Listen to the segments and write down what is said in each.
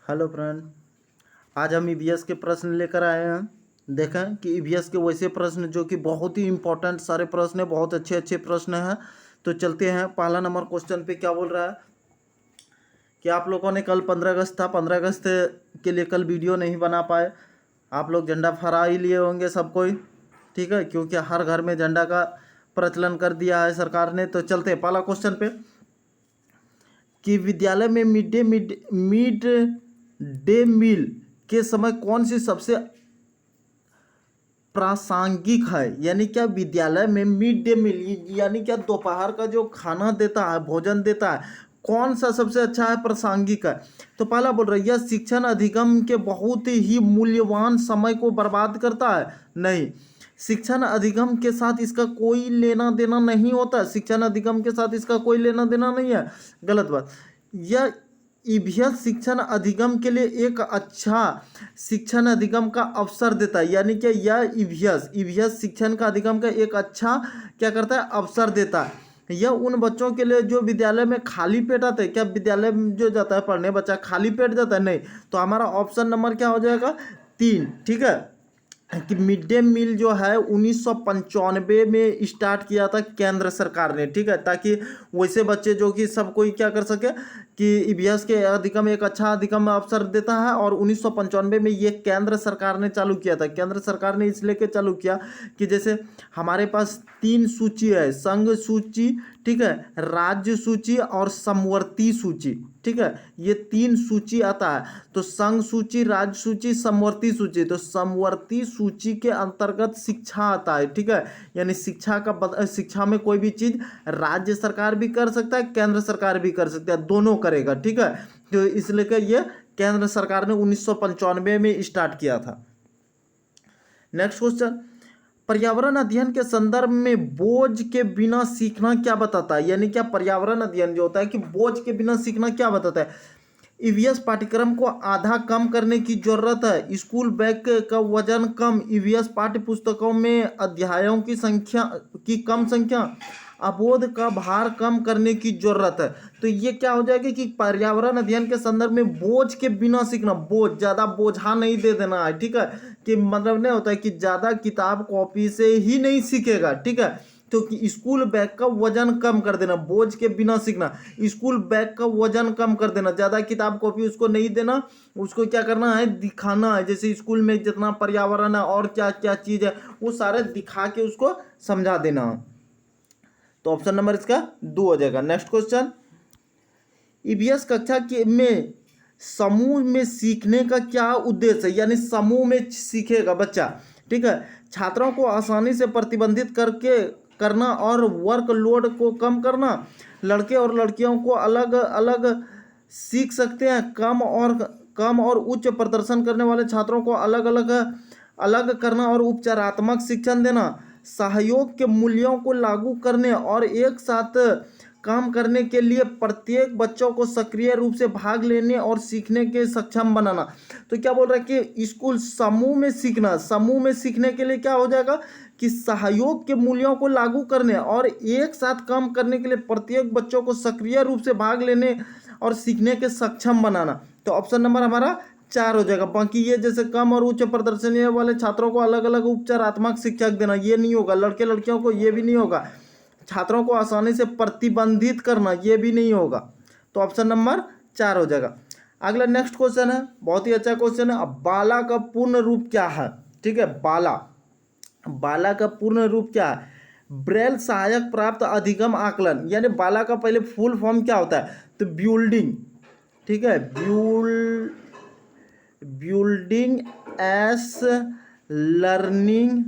Hello friend, आज हम EVS के प्रश्न लेकर आए हैं। देखें कि ईवीएस के वैसे प्रश्न जो कि बहुत ही इंपॉर्टेंट सारे प्रश्न हैं, बहुत अच्छे अच्छे प्रश्न हैं। तो चलते हैं। पहला नंबर क्वेश्चन पे क्या बोल रहा है कि आप लोगों ने कल 15 अगस्त था, 15 अगस्त के लिए कल वीडियो नहीं बना पाए। आप लोग झंडा फहरा ही लिए होंगे सब कोई, ठीक है, क्योंकि हर घर में झंडा का प्रचलन कर दिया है सरकार ने। तो चलते हैं पहला क्वेश्चन पे कि विद्यालय में मिड डे मील के समय कौन सी सबसे प्रासंगिक है। यानी क्या विद्यालय में मिड डे मील यानी क्या दोपहर का जो खाना देता है, भोजन देता है, कौन सा सबसे अच्छा है, प्रासंगिक है। तो पहला बोल रहा है यह शिक्षण अधिगम के बहुत ही मूल्यवान समय को बर्बाद करता है। नहीं, शिक्षण अधिगम के साथ इसका कोई लेना देना नहीं होता। शिक्षण अधिगम के साथ इसका कोई लेना देना नहीं है, गलत बात। यह ईवीएस शिक्षण अधिगम के लिए एक अच्छा शिक्षण अधिगम का अवसर देता है। यानी कि यह ईवीएस शिक्षण का अधिगम का एक अच्छा क्या करता है, अवसर देता है। यह उन बच्चों के लिए जो विद्यालय में खाली पेट आते हैं। क्या विद्यालय में जो जाता है पढ़ने बच्चा खाली पेट जाता है? नहीं। तो हमारा ऑप्शन नंबर क्या हो जाएगा, 3, ठीक है। कि मिड डे मील जो है 1995 में स्टार्ट किया था केंद्र सरकार ने, ठीक है, ताकि वैसे बच्चे जो कि सब कोई क्या कर सके कि ईवीएस के अधिगम एक अच्छा अधिगम अवसर देता है। और 1995 में ये केंद्र सरकार ने चालू किया था। केंद्र सरकार ने इसलिए के चालू किया कि जैसे हमारे पास 3 सूची है, संघ सूची, ठीक है, राज्य सूची और समवर्ती सूची, ठीक है। ये 3 सूची आता है। तो संघ सूची, राज्य सूची, समवर्ती सूची। तो समवर्ती सूची के अंतर्गत शिक्षा आता है, ठीक है। यानी शिक्षा में कोई भी चीज राज्य सरकार भी कर सकता है, केंद्र सरकार भी कर सकता है, दोनों करेगा, ठीक है। तो इसलिए ये केंद्र सरकार ने 1995 में स्टार्ट किया था। नेक्स्ट क्वेश्चन, पर्यावरण अध्ययन के संदर्भ में बोझ के बिना सीखना क्या बताता है। यानी क्या पर्यावरण अध्ययन जो होता है कि बोझ के बिना सीखना क्या बताता है। ईवीएस पाठ्यक्रम को आधा कम करने की जरूरत है। स्कूल बैग का वजन कम, ईवीएस पाठ्य पुस्तकों में अध्यायों की संख्या की कम संख्या, अबोध का भार कम करने की जरूरत है। तो ये क्या हो जाएगा कि पर्यावरण अध्ययन के संदर्भ में बोझ के बिना सीखना, बोझ ज्यादा बोझा नहीं दे देना है, ठीक है। कि मतलब नहीं होता है कि ज्यादा किताब कॉपी से ही नहीं सीखेगा, ठीक है। तो कि स्कूल बैग का वजन कम कर देना, बोझ के बिना सीखना, स्कूल बैग का वजन कम कर देना, ज्यादा किताब कॉपी उसको नहीं देना, उसको क्या करना है, दिखाना है। जैसे स्कूल में जितना पर्यावरण है और क्या क्या चीज है वो सारे दिखा के उसको समझा देना। तो ऑप्शन नंबर इसका 2 हो जाएगा। नेक्स्ट क्वेश्चन, ईवीएस कक्षा के में समूह में सीखने का क्या उद्देश्य है। यानी समूह में सीखेगा बच्चा, ठीक है। छात्रों को आसानी से प्रतिबंधित करना और वर्कलोड को कम करना। लड़के और लड़कियों को अलग अलग सीख सकते हैं। कम और उच्च प्रदर्शन करने वाले छात्रों को अलग अलग अलग करना और उपचारात्मक शिक्षण देना। सहयोग के मूल्यों को लागू करने और एक साथ काम करने के लिए प्रत्येक बच्चों को सक्रिय रूप से भाग लेने और सीखने के सक्षम बनाना। तो क्या बोल रहा है कि स्कूल समूह में सीखना, समूह में सीखने के लिए क्या हो जाएगा कि सहयोग के मूल्यों को लागू करने और एक साथ काम करने के लिए प्रत्येक बच्चों को सक्रिय रूप से भाग लेने और सीखने के सक्षम बनाना। तो ऑप्शन नंबर हमारा 4 हो जाएगा। बाकी ये जैसे कम और उच्च प्रदर्शन वाले छात्रों को अलग अलग उपचारात्मक शिक्षक देना, ये नहीं होगा। लड़के लड़कियों को ये भी नहीं होगा। छात्रों को आसानी से प्रतिबंधित करना, ये भी नहीं होगा। तो ऑप्शन नंबर 4 हो जाएगा। अगला नेक्स्ट क्वेश्चन है, बहुत ही अच्छा क्वेश्चन है। अब बाला का पूर्ण रूप क्या है, ठीक है। बाला का पूर्ण रूप क्या है। ब्रेल सहायक प्राप्त अधिगम आकलन। यानी बाला का पहले फुल फॉर्म क्या होता है, तो ब्यूल्डिंग, ठीक है, ब्यूल्डिंग एस लर्निंग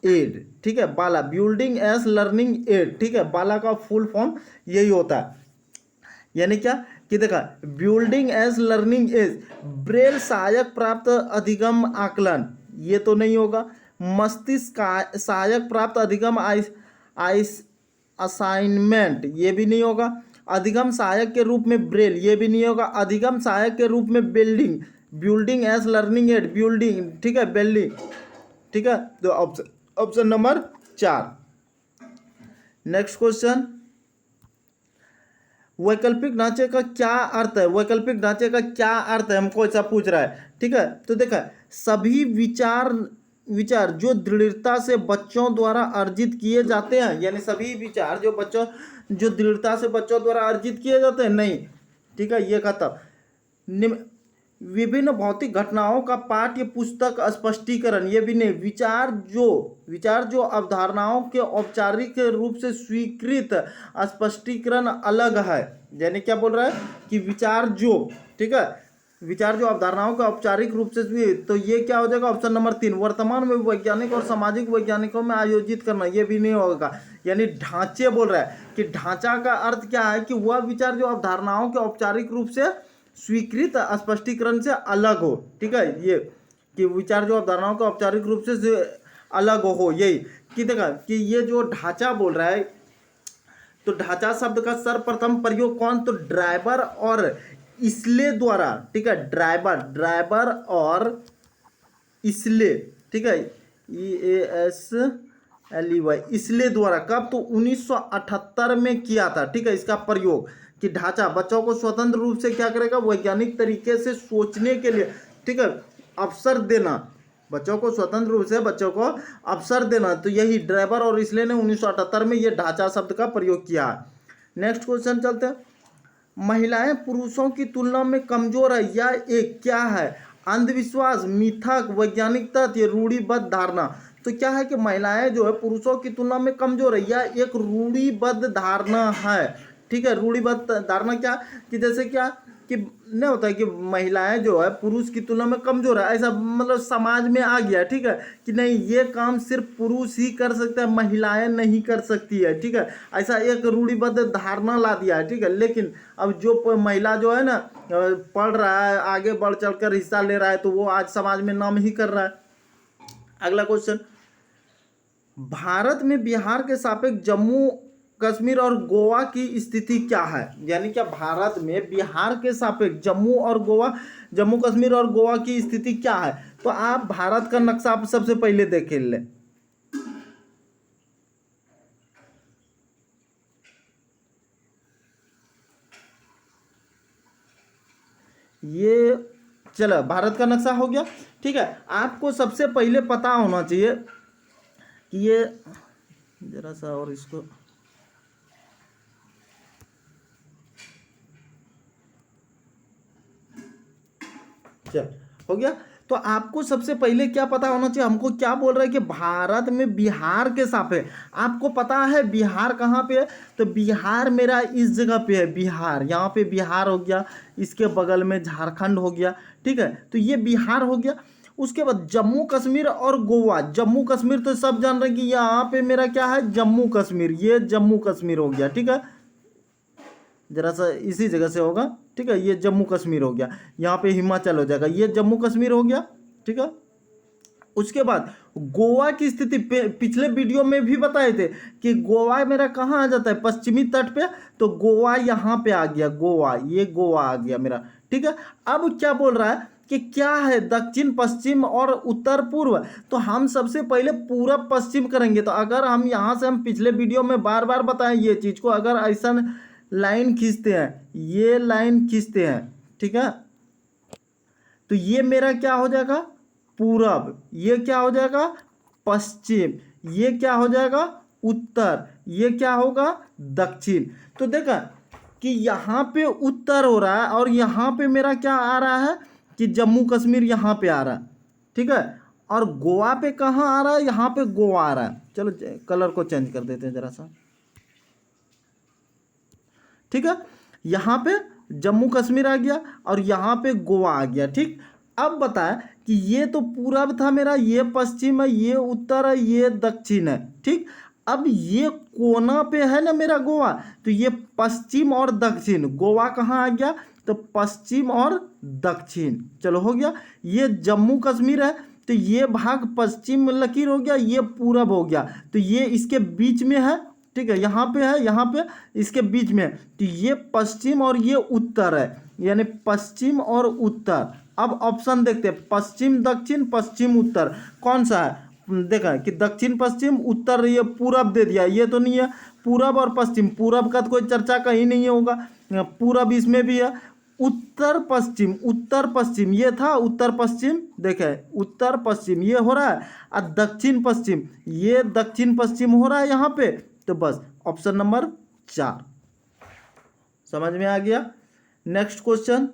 एड, ठीक है। बाला बिल्डिंग एस लर्निंग एड, ठीक है। बाला का फुल फॉर्म यही होता है। यानी क्या कि देखा, building as learning aid, braille सहायक प्राप्त अधिगम आकलन, ये तो नहीं होगा। मस्तिष्क सहायक प्राप्त अधिगम असाइनमेंट, ये भी नहीं होगा। अधिगम सहायक के रूप में ब्रेल, ये भी नहीं होगा। अधिगम सहायक के रूप में building as learning aid, building, ठीक है, बिल्डिंग, ठीक है। तो ऑप्शन नंबर 4। नेक्स्ट क्वेश्चन, वैकल्पिक ढांचे का क्या अर्थ है, वैकल्पिक ढांचे का क्या अर्थ है, हमको ऐसा पूछ रहा है। ठीक है, तो देखा सभी विचार जो दृढ़ता से बच्चों द्वारा अर्जित किए जाते हैं, यानी सभी विचार जो दृढ़ता से बच्चों द्वारा अर्जित किए जाते हैं, नहीं। ठीक है, ये खत्म। विभिन्न भौतिक घटनाओं का पाठ्य पुस्तक स्पष्टीकरण, ये भी नहीं। विचार जो अवधारणाओं के औपचारिक रूप से स्वीकृत स्पष्टीकरण अलग है। यानी क्या बोल रहा है कि विचार जो, ठीक है, विचार जो अवधारणाओं का औपचारिक रूप से स्वीकृत, तो ये क्या हो जाएगा ऑप्शन नंबर 3, वर्तमान में वैज्ञानिक और सामाजिक वैज्ञानिकों में आयोजित करना, ये भी नहीं होगा। यानी ढांचे बोल रहा है कि ढांचा का अर्थ क्या है कि वह विचार जो अवधारणाओं के औपचारिक रूप से स्वीकृत स्पष्टीकरण से अलग हो। ठीक है, ये कि विचार जो अवधारणाओं के औपचारिक रूप से अलग हो, यही कि देखा कि ये जो ढांचा बोल रहा है, तो ढांचा शब्द का सर्वप्रथम प्रयोग कौन, तो ड्राइवर और इसले द्वारा। ठीक है, ड्राइवर और इसले, ठीक है, EASLEY, इसले द्वारा कब, तो 1978 में किया था। ठीक है, इसका प्रयोग कि ढांचा बच्चों को स्वतंत्र रूप से क्या करेगा, वैज्ञानिक तरीके से सोचने के लिए, ठीक है, अवसर देना, बच्चों को स्वतंत्र रूप से बच्चों को अवसर देना। तो यही ड्राइवर और इसलिए ने 1978 में ये ढांचा शब्द का प्रयोग किया है। नेक्स्ट क्वेश्चन चलते हैं। महिलाएं पुरुषों की तुलना में कमजोर है, या एक क्या है, अंधविश्वास, मिथक, वैज्ञानिक तथ्य, रूढ़िबद्ध धारणा। तो क्या है कि महिलाएं जो है पुरुषों की तुलना में कमजोर है, या एक रूढ़िबद्ध धारणा है। ठीक है, रूढ़िबद्ध धारणा क्या कि जैसे क्या कि नहीं होता है कि महिलाएं जो है पुरुष की तुलना में कमजोर है, ऐसा मतलब समाज में आ गया। ठीक है, कि नहीं ये काम सिर्फ पुरुष ही कर सकता है, महिलाएं नहीं कर सकती है। ठीक है, ऐसा एक रूढ़िबद्ध धारणा ला दिया है। ठीक है, लेकिन अब जो महिला जो है ना पढ़ रहा है, आगे बढ़ चढ़कर हिस्सा ले रहा है, तो वो आज समाज में नाम ही कर रहा है। अगला क्वेश्चन, भारत में बिहार के सापेक्ष जम्मू कश्मीर और गोवा की स्थिति क्या है। यानी क्या भारत में बिहार के सापेक्ष जम्मू कश्मीर और गोवा की स्थिति क्या है। तो आप भारत का नक्शा आप सबसे पहले देख ले। ये चलो भारत का नक्शा हो गया। ठीक है, आपको सबसे पहले पता होना चाहिए कि ये जरा सा और इसको चल हो गया। तो आपको सबसे पहले क्या पता होना चाहिए, हमको क्या बोल रहा है कि भारत में बिहार के सापेक्ष, आपको पता है बिहार कहाँ पे है, तो बिहार मेरा इस जगह पे है, बिहार यहाँ पे बिहार हो गया, इसके बगल में झारखंड हो गया। ठीक है, तो ये बिहार हो गया। उसके बाद जम्मू कश्मीर और गोवा, जम्मू कश्मीर तो सब जान रहे हैं कि यहाँ पे मेरा क्या है, जम्मू कश्मीर, ये जम्मू कश्मीर हो गया। ठीक है, जरा सा इसी जगह से होगा। ठीक है, ये जम्मू कश्मीर हो गया, यहाँ पे हिमाचल हो जाएगा, ये जम्मू कश्मीर हो गया। ठीक है, उसके बाद गोवा की स्थिति पिछले वीडियो में भी बताए थे कि गोवा मेरा कहाँ आ जाता है, पश्चिमी तट पे, तो गोवा यहाँ पे आ गया, गोवा, ये गोवा आ गया मेरा। ठीक है, अब क्या बोल रहा है कि क्या है, दक्षिण पश्चिम और उत्तर पूर्व। तो हम सबसे पहले पूरब पश्चिम करेंगे। तो अगर हम यहाँ से, हम पिछले वीडियो में बार बार बताएं ये चीज़ को, अगर ऐसा लाइन खींचते हैं, ये लाइन खींचते हैं, ठीक है, तो ये मेरा क्या हो जाएगा, पूरब, ये क्या हो जाएगा, पश्चिम, ये क्या हो जाएगा, उत्तर, ये क्या होगा, दक्षिण। तो देखा कि यहाँ पे उत्तर हो रहा है और यहाँ पे मेरा क्या आ रहा है कि जम्मू कश्मीर यहाँ पे आ रहा है। ठीक है, और गोवा पे कहाँ आ रहा है, यहाँ पे गोवा आ रहा है। चलो कलर को चेंज कर देते हैं जरा सा। ठीक है, यहाँ पे जम्मू कश्मीर आ गया और यहाँ पे गोवा आ गया। ठीक, अब बताएं कि ये तो पूरब था मेरा, ये पश्चिम है, ये उत्तर है, ये दक्षिण है। ठीक, अब ये कोना पे है ना मेरा गोवा, तो ये पश्चिम और दक्षिण, गोवा कहाँ आ गया, तो पश्चिम और दक्षिण। चलो हो गया। ये जम्मू कश्मीर है, तो ये भाग पश्चिम लकीर हो गया, ये पूरब हो गया, तो ये इसके बीच में है। ठीक है, यहाँ पे है, यहाँ पे इसके बीच में, तो ये पश्चिम और ये उत्तर है, यानी पश्चिम और उत्तर। अब ऑप्शन देखते हैं, पश्चिम दक्षिण पश्चिम उत्तर, कौन सा है, देखा कि दक्षिण पश्चिम उत्तर, ये पूरब दे दिया, ये तो नहीं है। पूरब और पश्चिम, पूरब का तो कोई चर्चा कहीं नहीं होगा, पूरब इसमें भी है। उत्तर पश्चिम, उत्तर पश्चिम ये था, उत्तर पश्चिम देखे, उत्तर पश्चिम ये हो रहा है, और दक्षिण पश्चिम ये दक्षिण पश्चिम हो रहा है यहाँ पे। तो बस ऑप्शन नंबर 4 समझ में आ गया। नेक्स्ट क्वेश्चन,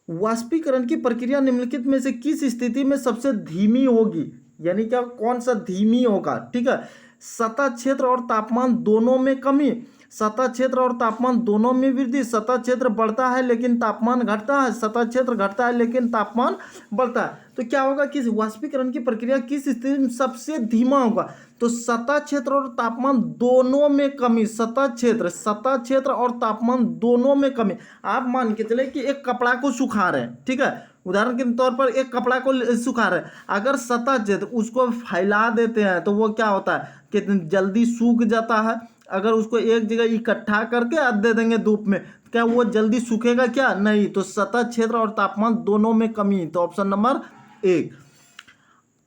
वाष्पीकरण की प्रक्रिया निम्नलिखित में से किस स्थिति में सबसे धीमी होगी, यानी क्या कौन सा धीमी होगा। ठीक है, सतह क्षेत्र और तापमान दोनों में कमी, सतह क्षेत्र और तापमान दोनों में वृद्धि, सतह क्षेत्र बढ़ता है लेकिन तापमान घटता है, सतह क्षेत्र घटता है लेकिन तापमान बढ़ता है। तो क्या होगा कि वाष्पीकरण की प्रक्रिया किस स्थिति में सबसे धीमा होगा। तो सतह क्षेत्र और तापमान दोनों में कमी, सतह क्षेत्र और तापमान दोनों में कमी। आप मान के चले कि एक कपड़ा को सुखा रहे हैं, ठीक है, उदाहरण के तौर पर एक कपड़ा को सुखा रहे हैं, अगर सतह क्षेत्र उसको फैला देते हैं तो वो क्या होता है कि जल्दी सूख जाता है। अगर उसको एक जगह इकट्ठा करके रख दे देंगे धूप में, क्या वो जल्दी सूखेगा क्या, नहीं। तो सतह क्षेत्र और तापमान दोनों में कमी, तो ऑप्शन नंबर 1।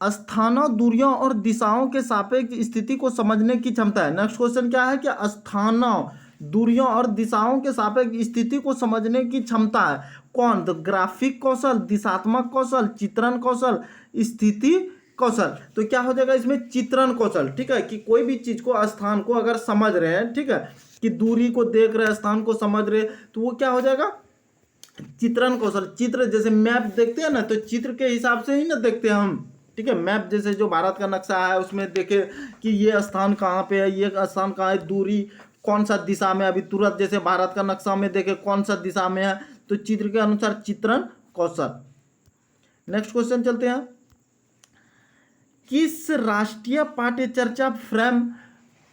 स्थानों, दूरियों और दिशाओं के सापेक्ष स्थिति को समझने की क्षमता है। नेक्स्ट क्वेश्चन क्या है कि स्थानों, दूरियों और दिशाओं के सापेक्ष स्थिति को समझने की क्षमता है कौन। तो ग्राफिक कौशल, दिशात्मक कौशल, चित्रण कौशल, स्थिति कौशल। तो क्या हो जाएगा इसमें, चित्रण कौशल। ठीक है, कि कोई भी चीज को, स्थान को अगर समझ रहे हैं, ठीक है, कि दूरी को देख रहे हैं, स्थान को समझ रहे, तो वो क्या हो जाएगा, चित्रण कौशल। चित्र जैसे मैप देखते हैं ना, तो चित्र के हिसाब से ही ना देखते हैं हम। ठीक है, मैप जैसे जो भारत का नक्शा है उसमें देखे कि ये स्थान कहाँ पे है, ये स्थान कहाँ है, दूरी कौन सा दिशा में, अभी तुरंत जैसे भारत का नक्शा में देखे कौन सा दिशा में है, तो चित्र के अनुसार चित्रण कौशल। नेक्स्ट क्वेश्चन चलते हैं, किस राष्ट्रीय पाठ्यचर्या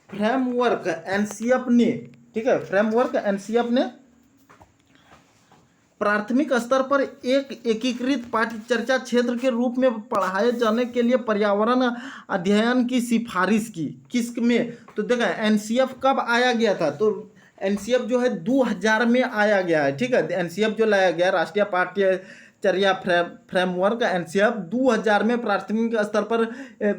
फ्रेमवर्क एनसीएफ ने, ठीक है, फ्रेमवर्क एनसीएफ ने प्राथमिक स्तर पर एक एकीकृत पाठ्यचर्या क्षेत्र के रूप में पढ़ाए जाने के लिए पर्यावरण अध्ययन की सिफारिश की, किस में। तो देखा एनसीएफ कब आया गया था, तो एनसीएफ जो है 2000 में आया गया है। ठीक है, एनसीएफ जो लाया गया राष्ट्रीय पाठ्यचर्या फ्रेमवर्क एनसीएफ 2000 में प्राथमिक स्तर पर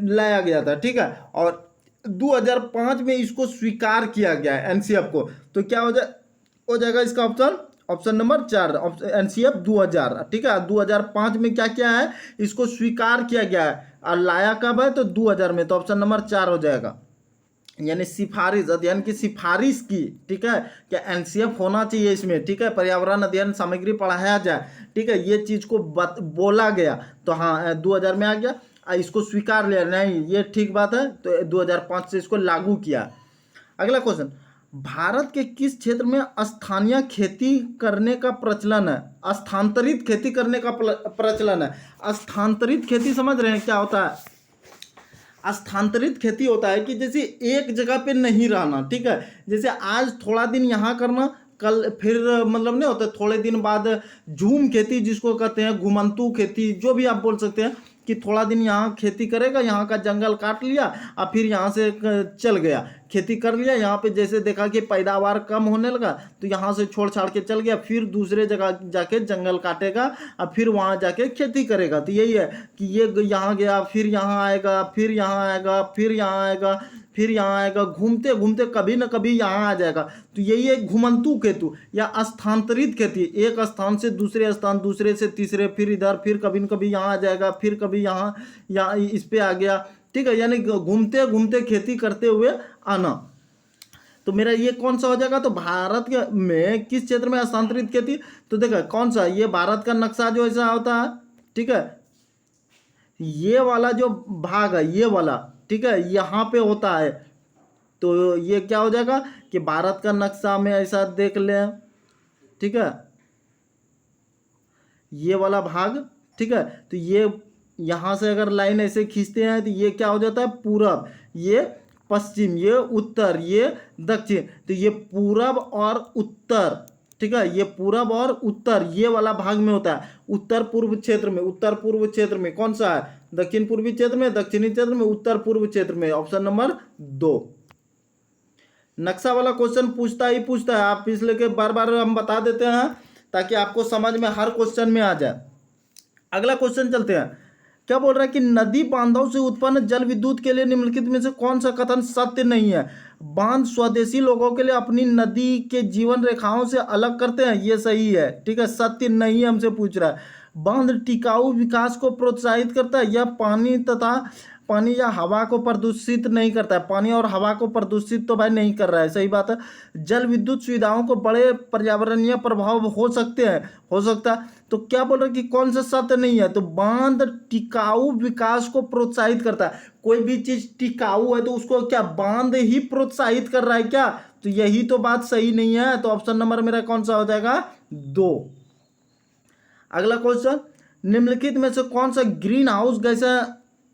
लाया गया था। ठीक है, और 2005 में इसको स्वीकार किया गया है एनसीएफ को। तो क्या हो जाएगा इसका ऑप्शन नंबर 4, एनसीएफ 2000। ठीक है, 2005 में क्या किया है, इसको स्वीकार किया गया है, और लाया कब है, तो 2000 में। तो ऑप्शन नंबर 4 हो जाएगा, यानी सिफारिश, अध्ययन की सिफारिश की। ठीक है, क्या एनसीएफ होना चाहिए इसमें। ठीक है, पर्यावरण अध्ययन सामग्री पढ़ाया जाए। ठीक है, ये चीज़ को बोला गया, तो हाँ 2000 में आ गया, इसको स्वीकार लिया, नहीं ये ठीक बात है, तो 2005 से इसको लागू किया। अगला क्वेश्चन, भारत के किस क्षेत्र में स्थानीय खेती करने का प्रचलन है, स्थानांतरित खेती करने का प्रचलन है। स्थानांतरित खेती समझ रहे हैं क्या होता है। स्थानांतरित खेती होता है कि जैसे एक जगह पे नहीं रहना। ठीक है, जैसे आज थोड़ा दिन यहाँ करना, कल फिर मतलब नहीं होता, थोड़े दिन बाद झूम खेती जिसको कहते हैं, घुमंतू खेती, जो भी आप बोल सकते हैं, कि थोड़ा दिन यहाँ खेती करेगा, यहाँ का जंगल काट लिया और फिर यहाँ से चल गया, खेती कर लिया, यहाँ पे जैसे देखा कि पैदावार कम होने लगा तो यहाँ से छोड़ छाड़ के चल गया, फिर दूसरे जगह जाके जंगल काटेगा और फिर वहाँ जाके खेती करेगा। तो यही है कि ये यहाँ गया, फिर यहाँ आएगा, फिर यहाँ आएगा, फिर यहाँ आएगा, फिर यहाँ आएगा, घूमते घूमते कभी न कभी यहाँ आ जाएगा। तो यही है घुमंतू खेती या स्थानांतरित खेती, एक स्थान से दूसरे स्थान, दूसरे से तीसरे, फिर इधर, फिर कभी न कभी यहाँ आ जाएगा, फिर कभी यहाँ इस पे आ गया। ठीक है, यानी घूमते घूमते खेती करते हुए आना। तो मेरा ये कौन सा हो जाएगा, तो भारत के में किस क्षेत्र में स्थानांतरित खेती, तो देखा कौन सा, ये भारत का नक्शा जो ऐसा होता है। ठीक है, ये वाला जो भाग है, ये वाला, ठीक है, यहाँ पे होता है। तो ये क्या हो जाएगा कि भारत का नक्शा में ऐसा देख लें। ठीक है, ये वाला भाग, ठीक है, तो ये यहाँ से अगर लाइन ऐसे खींचते हैं तो ये क्या हो जाता है, पूरब, ये पश्चिम, ये उत्तर, ये दक्षिण। तो ये पूरब और उत्तर, ठीक है, ये पूरब और उत्तर ये वाला भाग में होता है। उत्तर पूर्व क्षेत्र में, उत्तर पूर्व क्षेत्र में कौन सा है, दक्षिण पूर्वी क्षेत्र में, दक्षिणी क्षेत्र में, उत्तर पूर्व क्षेत्र में। Option number 2। नक्शा वाला क्वेश्चन पूछता है, आप पिछले के बार बार हम बता देते हैं ताकि आपको समझ में हर क्वेश्चन में आ जाए। अगला क्वेश्चन चलते हैं, क्या बोल रहा है कि नदी बांधों से उत्पन्न जल विद्युत के लिए निम्नलिखित में से कौन सा कथन सत्य नहीं है। बांध स्वदेशी लोगों के लिए अपनी नदी के जीवन रेखाओं से अलग करते हैं, ये सही है। ठीक है, सत्य नहीं हमसे पूछ रहा है। बांध टिकाऊ विकास को प्रोत्साहित करता है, यह पानी या हवा को प्रदूषित नहीं करता है। पानी और हवा को प्रदूषित तो भाई नहीं कर रहा है, सही बात है। जल विद्युत सुविधाओं को बड़े पर्यावरणीय प्रभाव हो सकते हैं, हो सकता है। तो क्या बोल रहे हैं कि कौन सा सत्य नहीं है, तो बांध टिकाऊ विकास को प्रोत्साहित करता है। कोई भी चीज टिकाऊ है तो उसको क्या बांध ही प्रोत्साहित कर रहा है क्या, तो यही तो बात सही नहीं है। तो ऑप्शन नंबर मेरा कौन सा हो जाएगा, 2। अगला क्वेश्चन, निम्नलिखित में से कौन सा ग्रीन हाउस गैस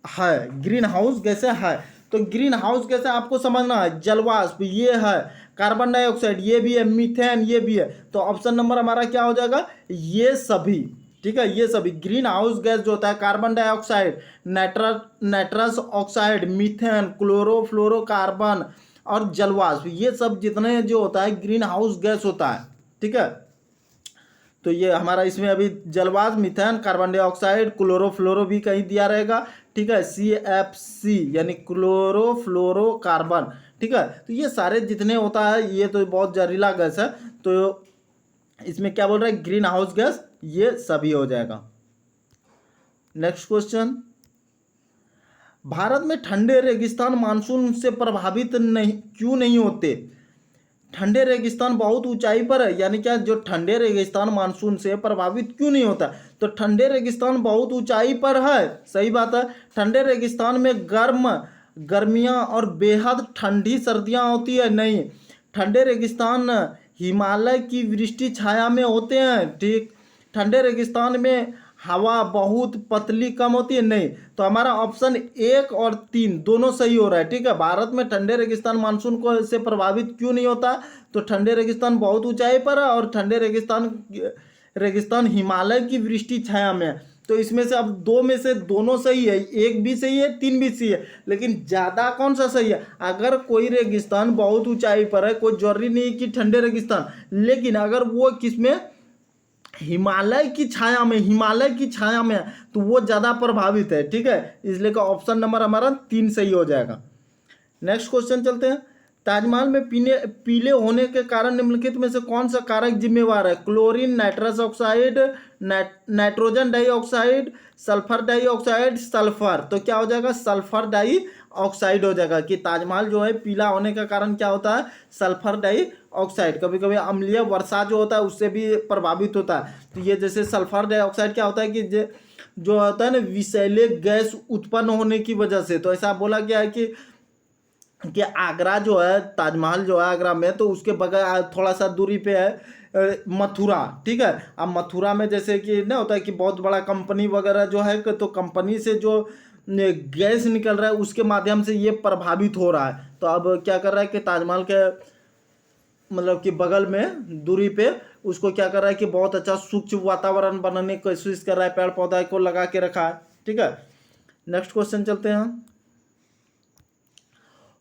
है। ग्रीन हाउस गैस है, तो ग्रीन हाउस गैस आपको समझना है, जलवाष्प ये है, कार्बन डाइऑक्साइड ये भी है, मीथेन ये भी है। तो ऑप्शन नंबर हमारा क्या हो जाएगा, ये सभी। ठीक है, ये सभी ग्रीन हाउस गैस जो होता है, carbon dioxide, nitrous oxide, methane, chlorofluorocarbon और जलवाष्प, ये सब जितने जो होता है ग्रीन हाउस गैस होता है। ठीक है, तो ये हमारा इसमें अभी जलवाष्प, मीथेन, कार्बन डाइऑक्साइड, क्लोरोफ्लोरो भी कहीं दिया रहेगा। ठीक है, CFC यानी क्लोरोफ्लोरोकार्बन। ठीक है, तो ये सारे जितने होता है ये तो बहुत जहरीला गैस है, तो इसमें क्या बोल रहा है, ग्रीन हाउस गैस ये सभी हो जाएगा। नेक्स्ट क्वेश्चन, भारत में ठंडे रेगिस्तान मानसून से प्रभावित नहीं क्यों नहीं होते। ठंडे रेगिस्तान बहुत ऊंचाई पर है, यानी क्या, जो ठंडे रेगिस्तान मानसून से प्रभावित क्यों नहीं होता, तो ठंडे रेगिस्तान बहुत ऊंचाई पर है, सही बात है। ठंडे रेगिस्तान में गर्मियां और बेहद ठंडी सर्दियां होती है, नहीं। ठंडे रेगिस्तान हिमालय की वृष्टि छाया में होते हैं, ठीक। ठंडे रेगिस्तान में हवा बहुत पतली कम होती है, नहीं। तो हमारा ऑप्शन 1 और 3 दोनों सही हो रहा है। ठीक है, भारत में ठंडे रेगिस्तान मानसून को से प्रभावित क्यों नहीं होता, तो ठंडे रेगिस्तान बहुत ऊंचाई पर है और ठंडे रेगिस्तान हिमालय की वृष्टि छाया में है। तो इसमें से अब 2 में से दोनों सही है, 1 भी सही है, 3 भी सही है, लेकिन ज़्यादा कौन सा सही है। अगर कोई रेगिस्तान बहुत ऊंचाई पर है, कोई जरूरी नहीं कि ठंडे रेगिस्तान, लेकिन अगर वो किसमें, हिमालय की छाया में है, तो वो ज़्यादा प्रभावित है। ठीक है, इसलिए का ऑप्शन नंबर हमारा 3 सही हो जाएगा। नेक्स्ट क्वेश्चन चलते हैं, ताजमहल में पीले होने के कारण निम्नलिखित में से कौन सा कारक जिम्मेवार है। Chlorine, nitrous oxide, nitrogen dioxide, sulphur dioxide, sulphur. तो क्या हो जाएगा, सल्फर डाइऑक्साइड हो जाएगा, कि ताजमहल जो है पीला होने का कारण क्या होता है, सल्फर डाइऑक्साइड। कभी कभी अम्लीय वर्षा जो होता है उससे भी प्रभावित होता है। तो ये जैसे सल्फर डाइऑक्साइड क्या होता है कि जो होता है ना, विषैले गैस उत्पन्न होने की वजह से। तो ऐसा बोला गया है कि आगरा जो है, ताजमहल जो है आगरा में, तो उसके बगल थोड़ा सा दूरी पे है मथुरा। ठीक है, अब मथुरा में जैसे कि ना होता है कि बहुत बड़ा कंपनी वगैरह जो है, तो कंपनी से जो गैस निकल रहा है उसके माध्यम से ये प्रभावित हो रहा है। तो अब क्या कर रहा है कि ताजमहल के मतलब कि बगल में दूरी पे उसको क्या कर रहा है कि बहुत अच्छा स्वच्छ वातावरण बनाने की कोशिश कर रहा है, पेड़ पौधा को लगा के रखा है। ठीक है, नेक्स्ट क्वेश्चन चलते हैं,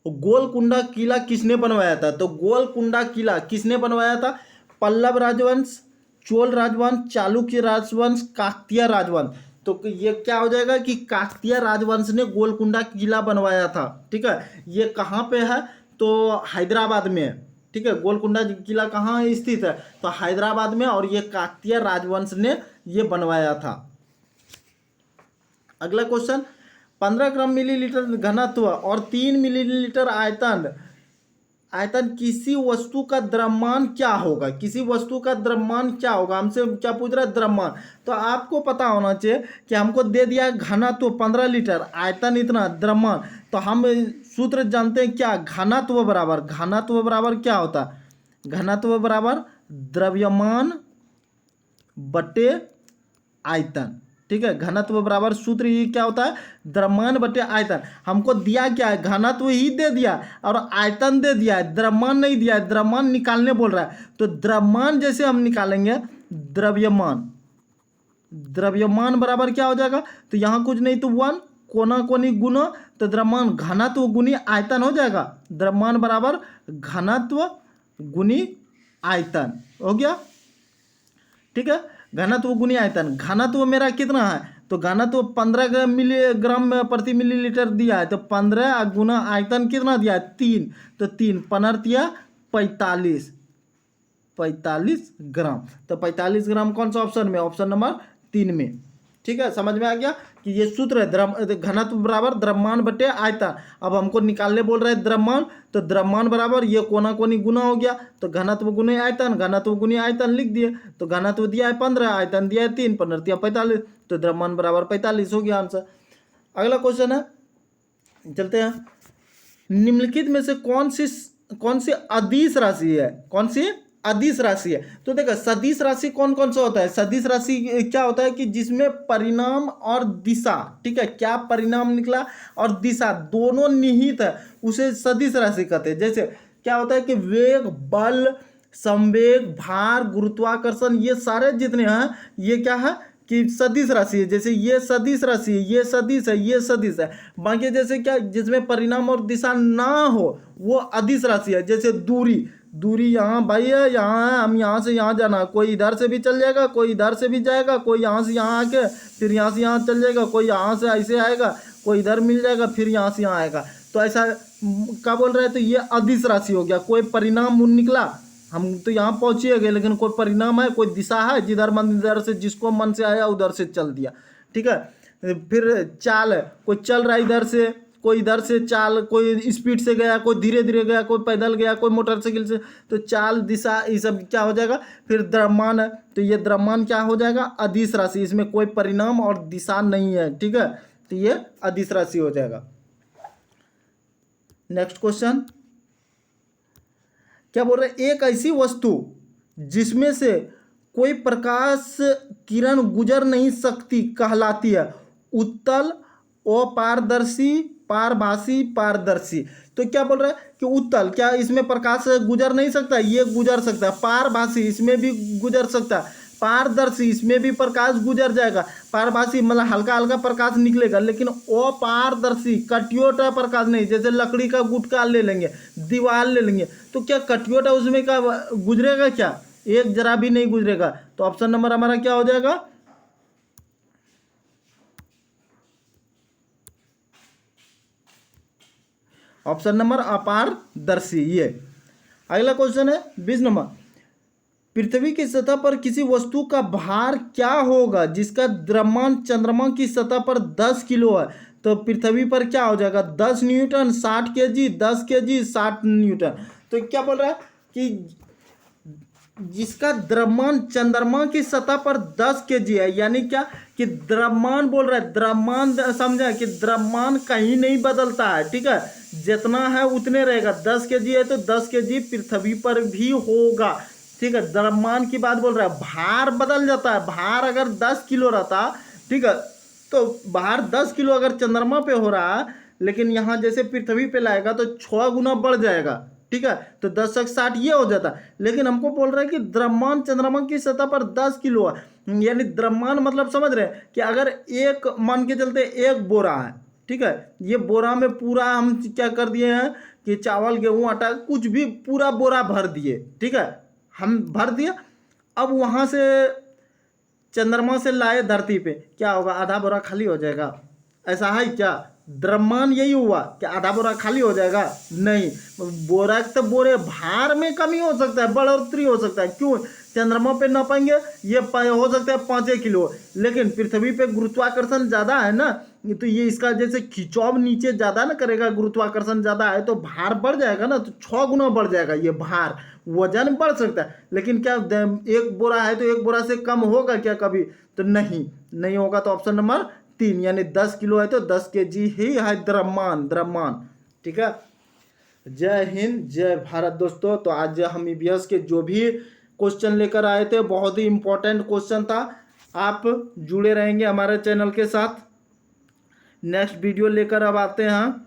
गोलकुंडा किला किसने बनवाया था। तो गोलकुंडा किला किसने बनवाया था, पल्लव राजवंश, चोल राजवंश, चालुक्य राजवंश, काकतीय राजवंश। तो ये क्या हो जाएगा कि काकतीय राजवंश ने गोलकुंडा किला बनवाया था। ठीक है, ये कहाँ पे है, तो हैदराबाद में है। ठीक है, गोलकुंडा किला कहाँ स्थित है, तो हैदराबाद में, और ये काकतीय राजवंश ने ये बनवाया था। अगला क्वेश्चन, 15 ग्राम मिलीलीटर घनत्व और 3 मिलीलीटर आयतन किसी वस्तु का द्रव्यमान क्या होगा। किसी वस्तु का द्रव्यमान क्या होगा, हमसे क्या पूछ रहा है, द्रव्यमान। तो आपको पता होना चाहिए कि हमको दे दिया घनत्व 15 लीटर, आयतन इतना, द्रव्यमान। तो हम सूत्र जानते हैं क्या, घनत्व बराबर क्या होता है, घनत्व बराबर द्रव्यमान बटे आयतन। ठीक है, घनत्व बराबर सूत्र ही क्या होता है, द्रव्यमान बटे आयतन। हमको दिया क्या है, घनत्व ही दे दिया और आयतन दे दिया है, द्रव्यमान नहीं दिया है। द्रव्यमान निकालने बोल रहा है, तो द्रव्यमान जैसे हम निकालेंगे, द्रव्यमान बराबर क्या हो जाएगा, तो यहाँ कुछ नहीं तो 1 कोना कोनी गुना, तो द्रव्यमान घनत्व गुनी आयतन हो जाएगा। द्रव्यमान बराबर घनत्व गुनी आयतन हो गया। ठीक है, घनत्व गुनी आयतन, घनत्व मेरा कितना है, तो घनत्व 15 मिलीग्राम प्रति मिलीलीटर दिया है, तो 15 गुना आयतन कितना दिया है 3, तो 3 15 45 ग्राम। तो 45 ग्राम कौन सा ऑप्शन में, ऑप्शन नंबर 3 में। ठीक है, समझ में आ गया कि ये सूत्र है घनत्व बराबर द्रव्यमान बटे आयतन। अब हमको निकालने बोल रहे हैं द्रव्यमान, तो द्रव्यमान बराबर ये कोना कोनी गुना हो गया, तो घनत्व गुने आयतन, घनत्व गुने आयतन लिख दिए। तो घनत्व दिया है 15, आयतन दिया है 3, 15 45, तो द्रव्यमान बराबर 45 हो गया आंसर। अगला क्वेश्चन है, चलते हैं। निम्नलिखित में से कौन सी अदिश राशि है, कौन सी अदिश राशि है? तो देखो सदिश राशि कौन कौन सा होता है। सदिश राशि क्या होता है कि जिसमें परिणाम और दिशा, ठीक है, क्या परिणाम निकला और दिशा दोनों निहित है, उसे सदिश राशि कहते हैं। जैसे क्या होता है कि वेग, बल, संवेग, भार, गुरुत्वाकर्षण, ये सारे जितने हैं ये क्या है कि सदिश राशि है। जैसे ये सदिश राशि है, ये सदिश है, ये सदिश है। बाकी जैसे क्या जिसमें परिणाम और दिशा ना हो वो अदिश राशि है। जैसे दूरी यहाँ भाई है, यहाँ है, हम यहाँ से यहाँ जाना, कोई इधर से भी चल जाएगा, कोई इधर से भी जाएगा, कोई यहाँ से यहाँ आके फिर यहाँ से यहाँ चल जाएगा, कोई यहाँ से ऐसे आएगा, कोई इधर मिल जाएगा, फिर यहाँ से यहाँ आएगा। तो ऐसा क्या बोल रहे हैं, तो ये अदिश राशि हो गया। कोई परिणाम निकला, हम तो यहाँ पहुँचे गए, लेकिन कोई परिणाम है, कोई दिशा है, जिधर मन इधर से जिसको मन से आया उधर से चल दिया। ठीक है, फिर चाल है, कोई चल रहा है इधर से, कोई इधर से चाल, कोई स्पीड से गया, कोई धीरे धीरे गया, कोई पैदल गया, कोई मोटरसाइकिल से, तो चाल, दिशा, ये सब क्या हो जाएगा। फिर द्रव्यमान है, तो ये द्रव्यमान क्या हो जाएगा, अदिश राशि, इसमें कोई परिणाम और दिशा नहीं है। ठीक है, तो ये अदिश राशि हो जाएगा। नेक्स्ट क्वेश्चन क्या बोल रहे हैं, एक ऐसी वस्तु जिसमें से कोई प्रकाश किरण गुजर नहीं सकती कहलाती है उत्तल, अपारदर्शी, पारभासी, पारदर्शी। तो क्या बोल रहा है कि उत्तल, क्या इसमें प्रकाश गुजर नहीं सकता, ये गुजर सकता है। पारभासी, इसमें भी गुजर सकता है। पारदर्शी, इसमें भी प्रकाश गुजर जाएगा। पारभासी मतलब हल्का हल्का प्रकाश निकलेगा, लेकिन अपारदर्शी कटियोटा प्रकाश नहीं। जैसे लकड़ी का गुटका ले लेंगे, दीवार ले लेंगे, तो क्या कटियोटा उसमें का गुजरेगा, क्या एक जरा भी नहीं गुजरेगा। तो ऑप्शन नंबर हमारा क्या हो जाएगा, ऑप्शन नंबर अपारदर्शी। ये अगला क्वेश्चन है 20 नंबर, पृथ्वी की सतह पर किसी वस्तु का भार क्या होगा जिसका द्रव्यमान चंद्रमा की सतह पर 10 किलो है। तो पृथ्वी पर क्या हो जाएगा, 10 न्यूटन, 60 केजी, 10 केजी, 60 न्यूटन। तो क्या बोल रहा है कि जिसका द्रव्यमान चंद्रमा की सतह पर 10 केजी है, यानी क्या कि द्रव्यमान बोल रहा है, द्रव्यमान समझा कि द्रव्यमान कहीं नहीं बदलता है। ठीक है, जितना है उतने रहेगा। 10 केजी है तो 10 केजी पृथ्वी पर भी होगा। ठीक है, द्रव्यमान की बात बोल रहा है। भार बदल जाता है, भार अगर 10 किलो रहता, ठीक है, तो भार 10 किलो अगर चंद्रमा पे हो रहा है, लेकिन यहाँ जैसे पृथ्वी पे लाएगा तो 6 गुना बढ़ जाएगा। ठीक है, तो 10 से 60 ये हो जाता। लेकिन हमको बोल रहा है कि द्रव्यमान चंद्रमा की सतह पर 10 किलो है, यानी द्रव्यमान मतलब समझ रहे हैं कि अगर एक मान के चलते एक बोरा है, ठीक है, ये बोरा में पूरा हम क्या कर दिए हैं कि चावल, गेहूं, आटा, कुछ भी पूरा बोरा भर दिए। ठीक है, हम भर दिया। अब वहाँ से चंद्रमा से लाए धरती पे, क्या होगा, आधा बोरा खाली हो जाएगा। ऐसा है क्या, द्रव्यमान यही हुआ कि आधा बोरा खाली हो जाएगा? नहीं, बोरा तो बोरे भार में कमी हो सकता है, बढ़ोतरी हो सकता है। क्यों, चंद्रमा पे नापेंगे ये हो सकता है 5 किलो, लेकिन पृथ्वी पे गुरुत्वाकर्षण ज़्यादा है ना, तो ये इसका जैसे खिंचाव नीचे ज़्यादा ना करेगा, गुरुत्वाकर्षण ज़्यादा है तो भार बढ़ जाएगा ना, तो 6 गुना बढ़ जाएगा ये भार, वजन बढ़ सकता है। लेकिन क्या एक बोरा है तो एक बोरा से कम होगा क्या कभी? तो नहीं होगा। तो ऑप्शन नंबर 3 यानी 10 किलो है तो 10 केजी ही है द्रव्यमान। ठीक है, जय हिंद, जय भारत दोस्तों। तो आज हम ईवीएस के जो भी क्वेश्चन लेकर आए थे बहुत ही इम्पोर्टेंट क्वेश्चन था। आप जुड़े रहेंगे हमारे चैनल के साथ। नेक्स्ट वीडियो लेकर अब आते हैं।